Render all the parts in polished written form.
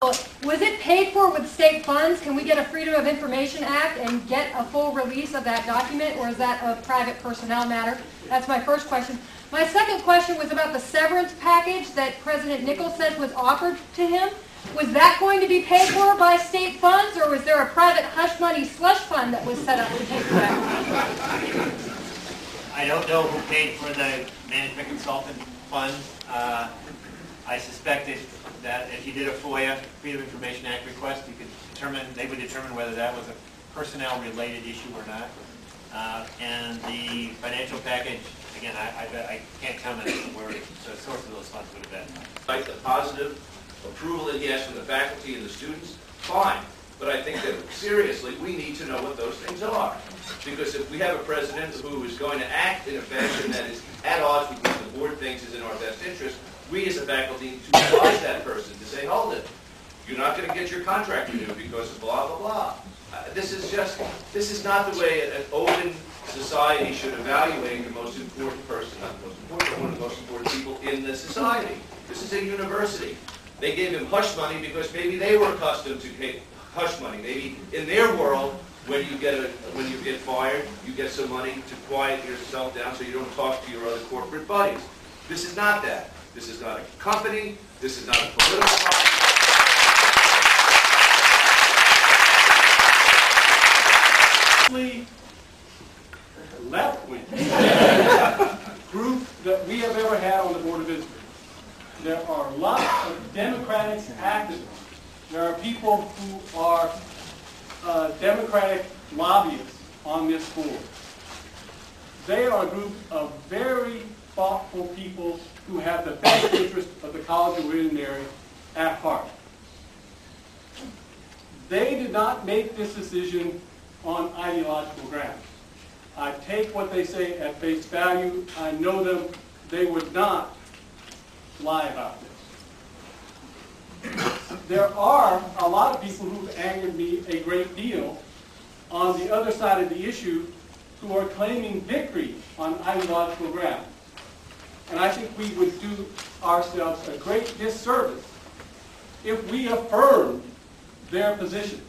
Was it paid for with state funds? Can we get a Freedom of Information Act and get a full release of that document, or is that a private personnel matter? That's my first question. My second question was about the severance package that President Nichols said was offered to him. Was that going to be paid for by state funds, or was there a private hush money slush fund that was set up to pay for that? I don't know who paid for the management consultant fund. I suspected that if you did a FOIA, Freedom of Information Act request, you could determine, they would determine whether that was a personnel-related issue or not. And the financial package, again, I can't comment on where the source of those funds would have been. Like the positive approval that he has from the faculty and the students, fine. But I think that, seriously, we need to know what those things are. Because if we have a president who is going to act in a fashion that is at odds with what the board thinks is in our best interest, we as a faculty need to advise that person to say, hold it, you're not going to get your contract renewed because of blah, blah, blah. This is not the way an open society should evaluate the most important person, not the most important, but one of the most important people in the society. This is a university. They gave him hush money because maybe they were accustomed to pay hush money. Maybe in their world, when you get fired, you get some money to quiet yourself down so you don't talk to your other corporate buddies. This is not that. This is not a company. This is not a political party. Left-wing group that we have ever had on the Board of Visitors. There are lots of Democratic activists. There are people who are Democratic lobbyists on this board. They are a group of very thoughtful people who have the best interest of the College of William & Mary at heart. They did not make this decision on ideological grounds. I take what they say at face value. I know them. They would not lie about this. There are a lot of people who've angered me a great deal on the other side of the issue who are claiming victory on ideological grounds. And I think we would do ourselves a great disservice if we affirmed their position.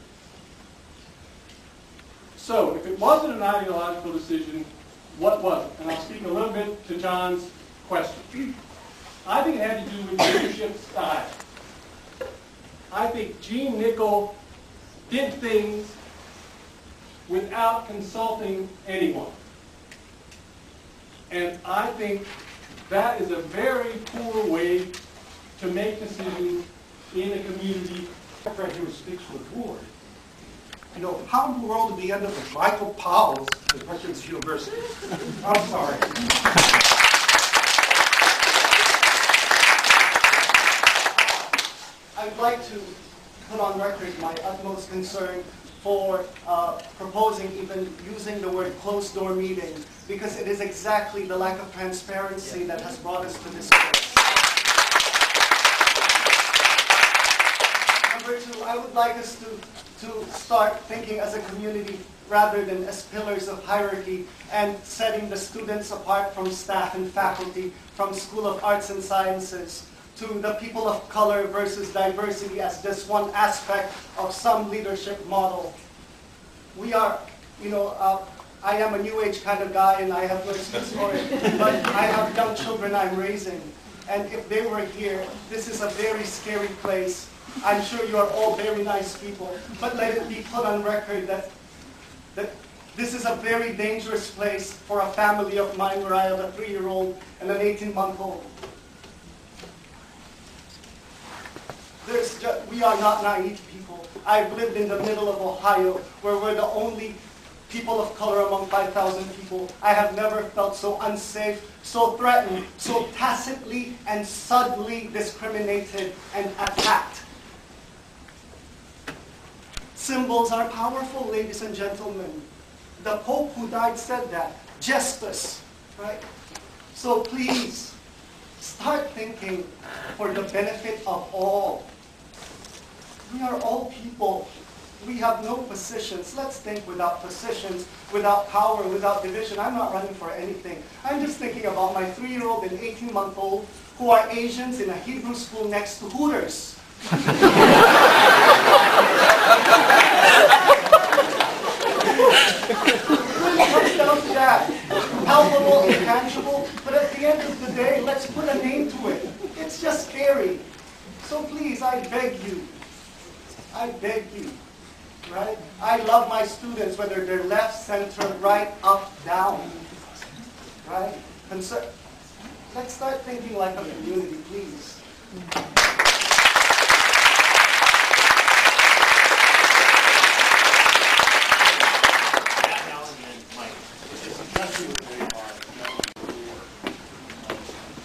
So, if it wasn't an ideological decision, what was it? And I'll speak a little bit to John's question. I think it had to do with leadership style. I think Gene Nickel did things without consulting anyone. And I think that is a very poor way to make decisions in a community. My friend who speaks for the board. You know, how in the world did we end up with Michael Powell as president of the university? I'm sorry. I'd like to put on record my utmost concern for proposing even using the word closed-door meeting, because it is exactly the lack of transparency that has brought us to this place. Number two, I would like us to start thinking as a community rather than as pillars of hierarchy and setting the students apart from staff and faculty, from School of Arts and Sciences, to the people of color versus diversity as just one aspect of some leadership model. We are, you know, I am a new age kind of guy and I have no excuse for it, but I have young children I'm raising. And if they were here, this is a very scary place. I'm sure you are all very nice people, but let it be put on record that this is a very dangerous place for a family of mine where I have a 3-year-old and an 18-month-old. We are not naive people. I've lived in the middle of Ohio, where we're the only people of color among 5,000 people. I have never felt so unsafe, so threatened, so tacitly and subtly discriminated and attacked. Symbols are powerful, ladies and gentlemen. The Pope who died said that. Gestus, right? So please, start thinking for the benefit of all. We are all people. We have no positions. Let's think without positions, without power, without division. I'm not running for anything. I'm just thinking about my 3-year-old and 18-month-old who are Asians in a Hebrew school next to Hooters. beg you, right? I love my students, whether they're left, center, right, up, down, right? Let's start thinking like a community, please.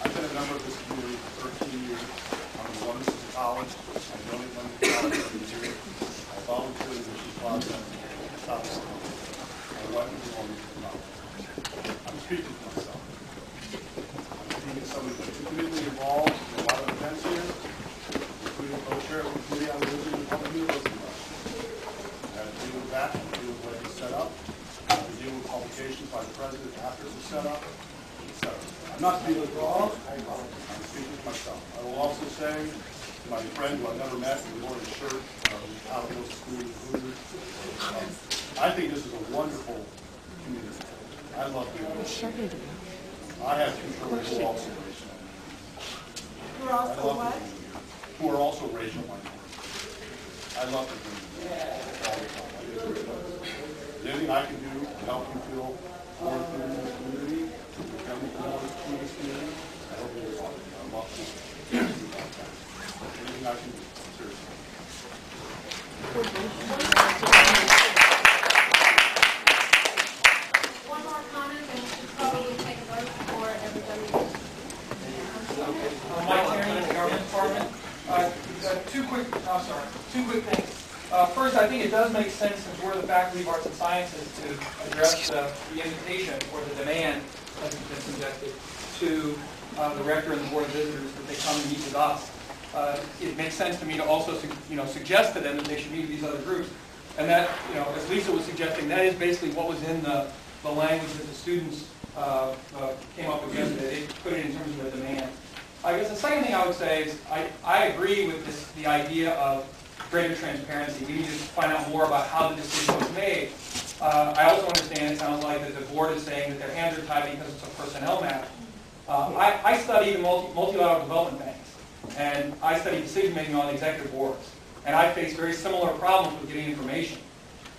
I've been a member of this community for 13 years. I'm an alumnus of the college. I donate money to the college every year. I volunteer in the Mission Plaza in South Carolina. My wife is along with the college. I'm speaking for myself. I'm speaking as somebody who's intimately involved in a lot of events here, including co-chair of the Committee on Religion and Public University. I had to deal with that, I had to deal with what is set up, I had to deal with publications by the president after it was set up. I'm not speaking for all, I'm speaking for myself. I will also say to my friend who I've never met, who wore his shirt, out of school, I think this is a wonderful community. I love it. I have two children who are also racial. Who are also racial minorities. I love the community all the time. I think it's very nice. Is there anything I can do to help you feel more included in this community? I hope you'll respond. I'm up to anything I can do, seriously. One more comment, and we should probably take a vote for everybody. Mike Tierney, Government Department. Two quick things. First, I think it does make sense, since we're the Faculty of Arts and Sciences, to address the invitation or the demand, as it's been suggested, to the rector and the board of visitors that they come and meet with us. It makes sense to me to also suggest to them that they should meet with these other groups. And that, as Lisa was suggesting, that is basically what was in the language that the students came up with yesterday. They put it in terms of the demand. I guess the second thing I would say is I agree with the idea of greater transparency. We need to find out more about how the decision was made. I also understand it sounds like that the board is saying that their hands are tied because it's a personnel matter. I study the multilateral development banks, and I study decision-making on the executive boards. And I face very similar problems with getting information.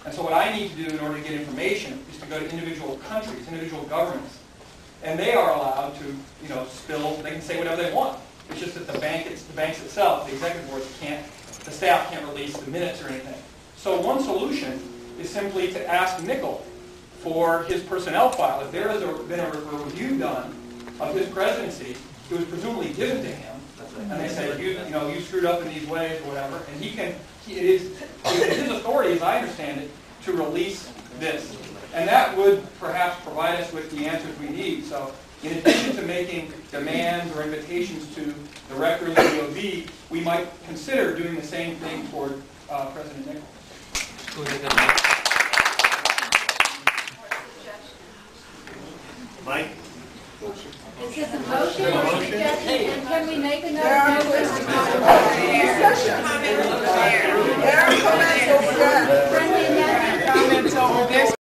And so what I need to do in order to get information is to go to individual countries, individual governments. And they are allowed to, spill, they can say whatever they want. It's just that the banks itself, the executive boards the staff can't release the minutes or anything. So one solution is simply to ask Nickel for his personnel file. If there has been a review done of his presidency, it was presumably given to him, and they say, you screwed up in these ways or whatever, and it is his authority, as I understand it, to release this. And that would perhaps provide us with the answers we need. So in addition to making demands or invitations to the rector of the DOB, we might consider doing the same thing for President Nickel. Mike? Is this a motion or a suggestion? And can we make another motion? There are comments over there. Friendly amendment? Comments over this